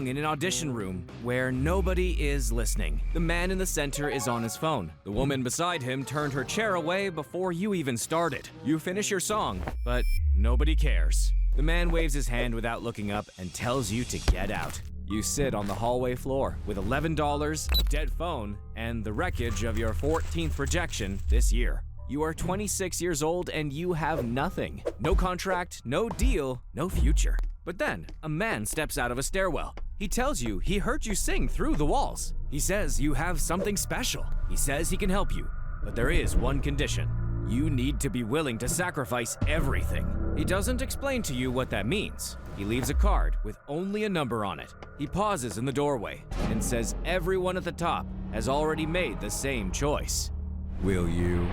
In an audition room where nobody is listening. The man in the center is on his phone. The woman beside him turned her chair away before you even started. You finish your song, but nobody cares. The man waves his hand without looking up and tells you to get out. You sit on the hallway floor with $11, a dead phone, and the wreckage of your 14th rejection this year. You are 26 years old and you have nothing. No contract, no deal, no future. But then, a man steps out of a stairwell. He tells you he heard you sing through the walls. He says you have something special. He says he can help you. But there is one condition. You need to be willing to sacrifice everything. He doesn't explain to you what that means. He leaves a card with only a number on it. He pauses in the doorway and says everyone at the top has already made the same choice. Will you?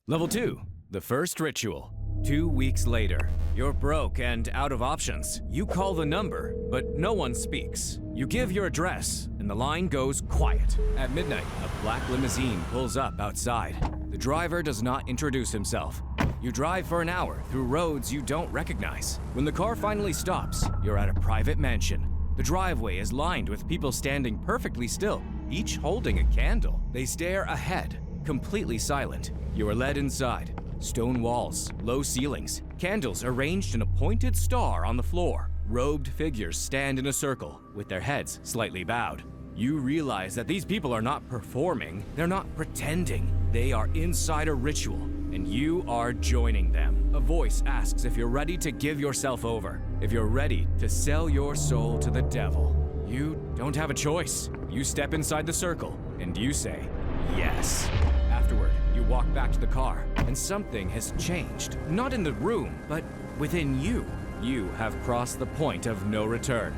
Level 2. The first ritual. 2 weeks later, you're broke and out of options. You call the number, but no one speaks. You give your address, and the line goes quiet. At midnight, a black limousine pulls up outside. The driver does not introduce himself. You drive for an hour through roads you don't recognize. When the car finally stops, you're at a private mansion. The driveway is lined with people standing perfectly still, each holding a candle. They stare ahead, completely silent. You are led inside. Stone walls, low ceilings, candles arranged in a pointed star on the floor. Robed figures stand in a circle, with their heads slightly bowed. You realize that these people are not performing, they're not pretending. They are inside a ritual, and you are joining them. A voice asks if you're ready to give yourself over, if you're ready to sell your soul to the devil. You don't have a choice. You step inside the circle, and you say, yes. Afterward, you walk back to the car, and something has changed. Not in the room, but within you. You have crossed the point of no return.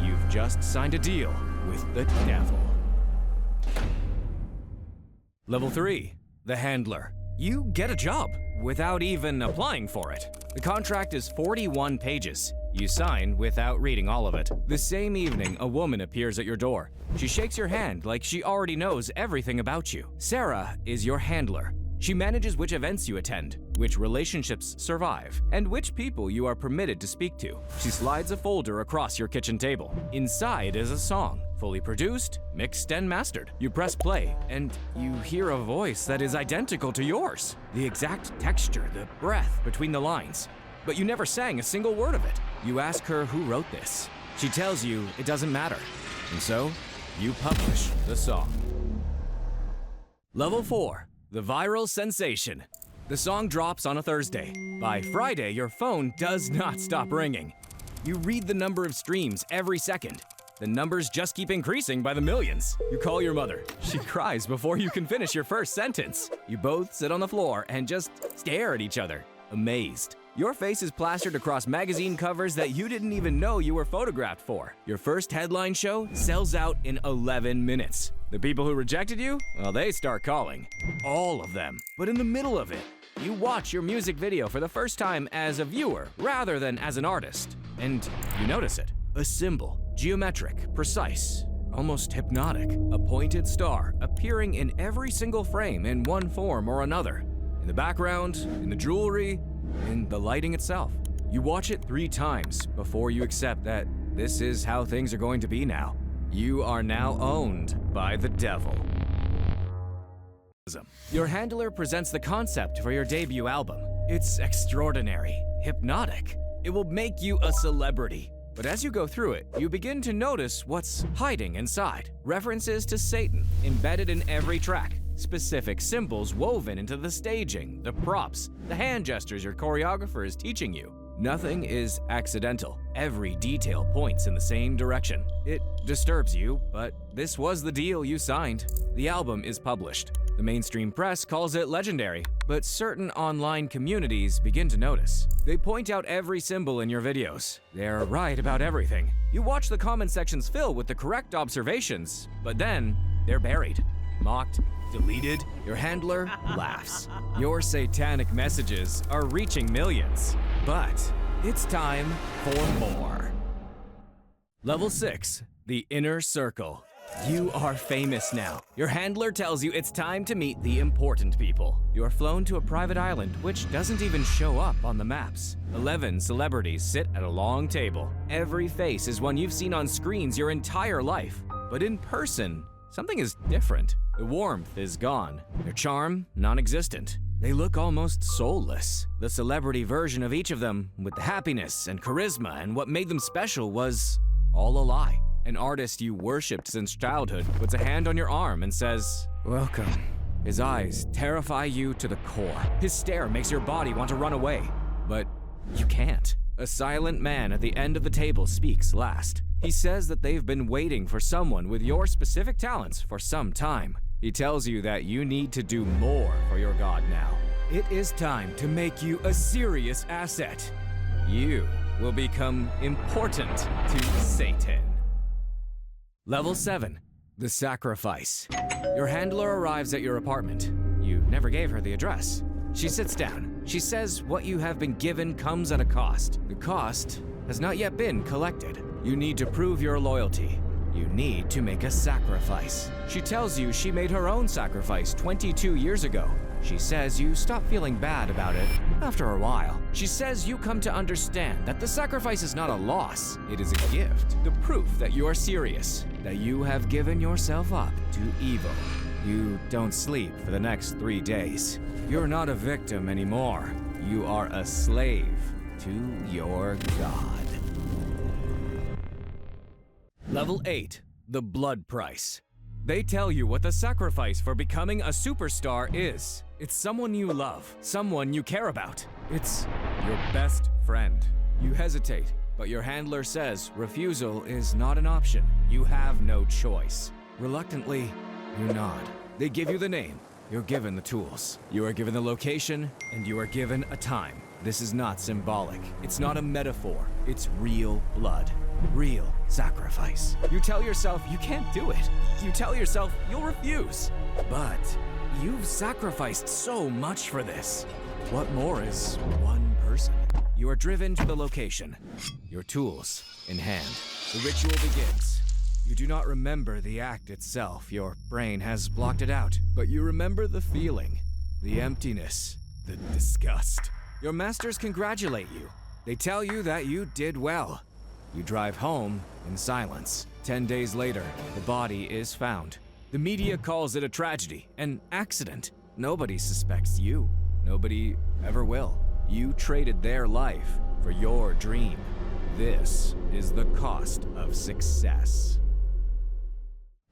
You've just signed a deal with the devil. Level 3. The Handler. You get a job without even applying for it. The contract is 41 pages. You sign without reading all of it. The same evening, a woman appears at your door. She shakes your hand like she already knows everything about you. Sarah is your handler. She manages which events you attend, which relationships survive, and which people you are permitted to speak to. She slides a folder across your kitchen table. Inside is a song, fully produced, mixed, and mastered. You press play, and you hear a voice that is identical to yours. The exact texture, the breath between the lines. But you never sang a single word of it. You ask her who wrote this. She tells you it doesn't matter. And so, you publish the song. Level 4. The Viral Sensation. The song drops on a Thursday. By Friday, your phone does not stop ringing. You read the number of streams every second. The numbers just keep increasing by the millions. You call your mother. She cries before you can finish your first sentence. You both sit on the floor and just stare at each other, amazed. Your face is plastered across magazine covers that you didn't even know you were photographed for. Your first headline show sells out in 11 minutes. The people who rejected you, well, they start calling. All of them. But in the middle of it, you watch your music video for the first time as a viewer rather than as an artist. And you notice it. A symbol, geometric, precise, almost hypnotic. A pointed star appearing in every single frame in one form or another. In the background, in the jewelry, in the lighting itself. You watch it 3 times before you accept that this is how things are going to be now. You are now owned by the devil. Your handler presents the concept for your debut album. It's extraordinary, hypnotic. It will make you a celebrity. But as you go through it, you begin to notice what's hiding inside. References to Satan embedded in every track. Specific symbols woven into the staging, the props, the hand gestures your choreographer is teaching you. Nothing is accidental. Every detail points in the same direction. It disturbs you, but this was the deal you signed. The album is published. The mainstream press calls it legendary, but certain online communities begin to notice. They point out every symbol in your videos. They're right about everything. You watch the comment sections fill with the correct observations, but then they're buried, mocked, deleted. Your handler laughs. Your satanic messages are reaching millions. But it's time for more. Level 6. The Inner Circle. You are famous now. Your handler tells you it's time to meet the important people. You are flown to a private island, which doesn't even show up on the maps. 11 celebrities sit at a long table. Every face is one you've seen on screens your entire life. But in person, something is different. The warmth is gone. Their charm, non-existent. They look almost soulless. The celebrity version of each of them, with the happiness and charisma and what made them special, was all a lie. An artist you worshipped since childhood puts a hand on your arm and says, "Welcome." His eyes terrify you to the core. His stare makes your body want to run away. But you can't. A silent man at the end of the table speaks last. He says that they've been waiting for someone with your specific talents for some time. He tells you that you need to do more for your god now. It is time to make you a serious asset. You will become important to Satan. Level 7, the sacrifice. Your handler arrives at your apartment. You never gave her the address. She sits down. She says what you have been given comes at a cost. The cost has not yet been collected. You need to prove your loyalty. You need to make a sacrifice. She tells you she made her own sacrifice 22 years ago. She says you stop feeling bad about it after a while. She says you come to understand that the sacrifice is not a loss, it is a gift. The proof that you are serious, that you have given yourself up to evil. You don't sleep for the next 3 days. You're not a victim anymore. You are a slave to your god. Level 8, the blood price. They tell you what the sacrifice for becoming a superstar is. It's someone you love, someone you care about. It's your best friend. You hesitate, but your handler says refusal is not an option. You have no choice. Reluctantly, you nod. They give you the name. You're given the tools. You are given the location, and you are given a time. This is not symbolic. It's not a metaphor. It's real blood. Real sacrifice. You tell yourself you can't do it. You tell yourself you'll refuse. But you've sacrificed so much for this. What more is one person? You are driven to the location, your tools in hand. The ritual begins. You do not remember the act itself. Your brain has blocked it out. But you remember the feeling, the emptiness, the disgust. Your masters congratulate you. They tell you that you did well. You drive home in silence. 10 days later, the body is found. The media calls it a tragedy, an accident. Nobody suspects you. Nobody ever will. You traded their life for your dream. This is the cost of success.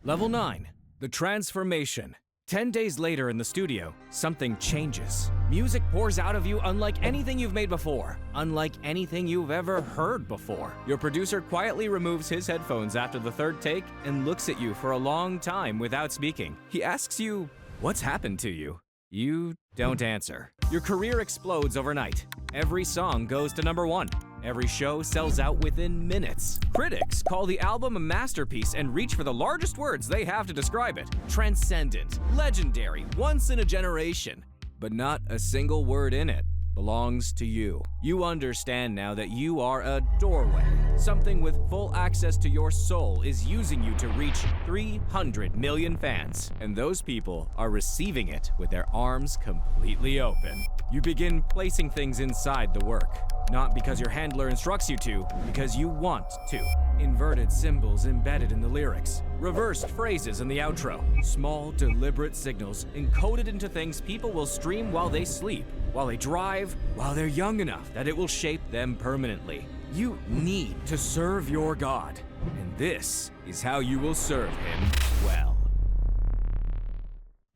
Level 9, the transformation. 10 days later in the studio, something changes. Music pours out of you unlike anything you've made before, unlike anything you've ever heard before. Your producer quietly removes his headphones after the third take and looks at you for a long time without speaking. He asks you, "What's happened to you?" You don't answer. Your career explodes overnight. Every song goes to #1. Every show sells out within minutes. Critics call the album a masterpiece and reach for the largest words they have to describe it. Transcendent, legendary, once in a generation. But not a single word in it belongs to you. You understand now that you are a doorway. Something with full access to your soul is using you to reach 300 million fans. And those people are receiving it with their arms completely open. You begin placing things inside the work. Not because your handler instructs you to, because you want to. Inverted symbols embedded in the lyrics. Reversed phrases in the outro. Small, deliberate signals encoded into things people will stream while they sleep, while they drive, while they're young enough that it will shape them permanently. You need to serve your God, and this is how you will serve him well.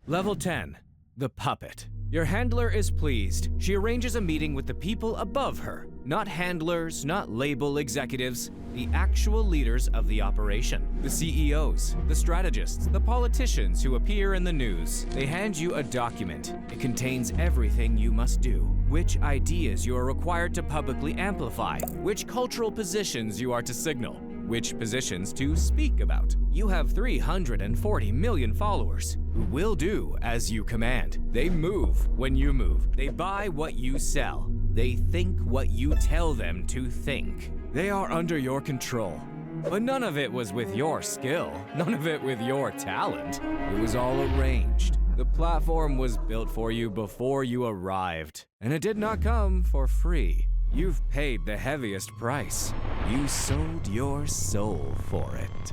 Level 10, the puppet. Your handler is pleased. She arranges a meeting with the people above her. Not handlers, not label executives, the actual leaders of the operation. The CEOs, the strategists, the politicians who appear in the news. They hand you a document. It contains everything you must do. Which ideas you are required to publicly amplify. Which cultural positions you are to signal. Which positions to speak about. You have 340 million followers who will do as you command. They move when you move. They buy what you sell. They think what you tell them to think. They are under your control. But none of it was with your skill, none of it with your talent. It was all arranged. The platform was built for you before you arrived, and it did not come for free. You've paid the heaviest price. You sold your soul for it.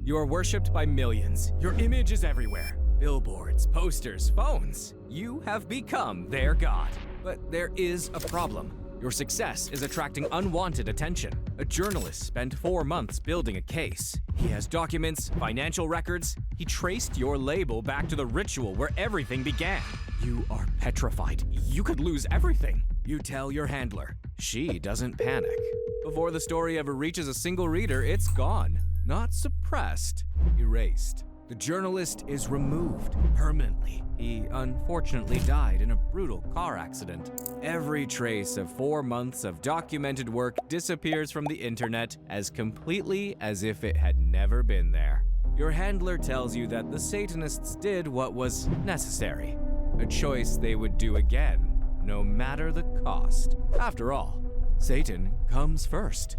You are worshipped by millions. Your image is everywhere. Billboards, posters, phones. You have become their god. But there is a problem. Your success is attracting unwanted attention. A journalist spent 4 months building a case. He has documents, financial records. He traced your label back to the ritual where everything began. You are petrified. You could lose everything. You tell your handler. She doesn't panic. Before the story ever reaches a single reader, it's gone. Not suppressed, erased. The journalist is removed permanently. He unfortunately died in a brutal car accident. Every trace of 4 months of documented work disappears from the internet as completely as if it had never been there. Your handler tells you that the Satanists did what was necessary, a choice they would do again, no matter the cost. After all, Satan comes first.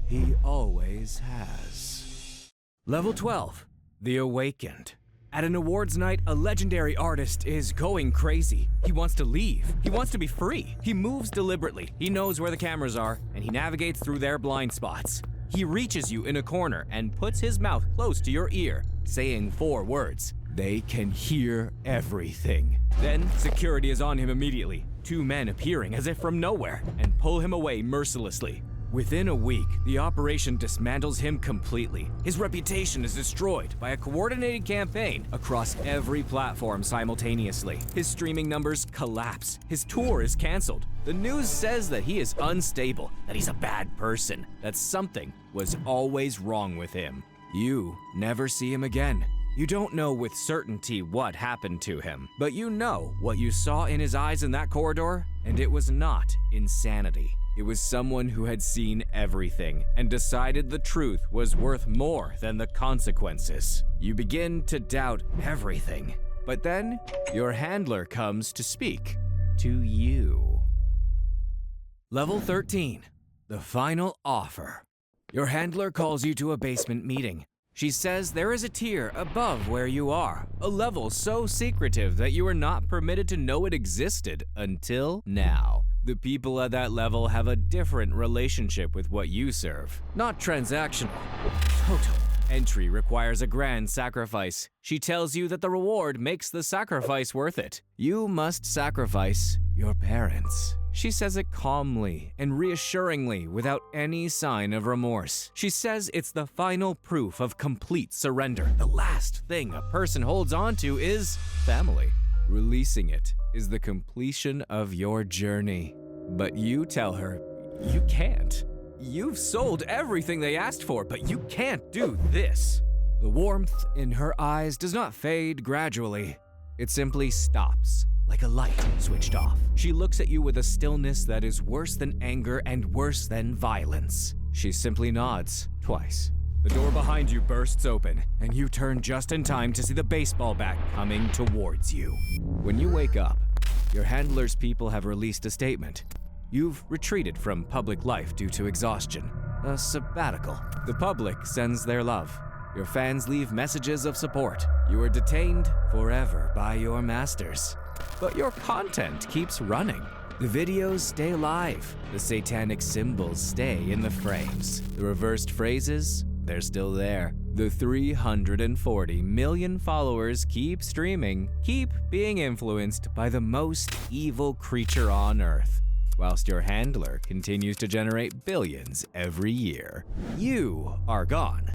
He always has. Level 12. The Awakened. At an awards night, a legendary artist is going crazy. He wants to leave. He wants to be free. He moves deliberately. He knows where the cameras are, and he navigates through their blind spots. He reaches you in a corner and puts his mouth close to your ear, saying 4 words. They can hear everything. Then, security is on him immediately, 2 men appearing as if from nowhere, and pull him away mercilessly. Within a week, the operation dismantles him completely. His reputation is destroyed by a coordinated campaign across every platform simultaneously. His streaming numbers collapse. His tour is canceled. The news says that he is unstable, that he's a bad person, that something was always wrong with him. You never see him again. You don't know with certainty what happened to him, but you know what you saw in his eyes in that corridor, and it was not insanity. It was someone who had seen everything and decided the truth was worth more than the consequences. You begin to doubt everything, but then your handler comes to speak to you. Level 13, the final offer. Your handler calls you to a basement meeting. She says there is a tier above where you are, a level so secretive that you are not permitted to know it existed until now. The people at that level have a different relationship with what you serve. Not transactional, total. Entry requires a grand sacrifice. She tells you that the reward makes the sacrifice worth it. You must sacrifice your parents. She says it calmly and reassuringly without any sign of remorse. She says it's the final proof of complete surrender. The last thing a person holds on to is family. Releasing it is the completion of your journey. But you tell her, you can't. You've sold everything they asked for, but you can't do this. The warmth in her eyes does not fade gradually. It simply stops, like a light switched off. She looks at you with a stillness that is worse than anger and worse than violence. She simply nods twice. The door behind you bursts open, and you turn just in time to see the baseball bat coming towards you. When you wake up, your handler's people have released a statement. You've retreated from public life due to exhaustion, a sabbatical. The public sends their love. Your fans leave messages of support. You are detained forever by your masters. But your content keeps running. The videos stay alive. The satanic symbols stay in the frames. The reversed phrases, they're still there. The 340 million followers keep streaming, keep being influenced by the most evil creature on Earth, whilst your handler continues to generate billions every year. You are gone.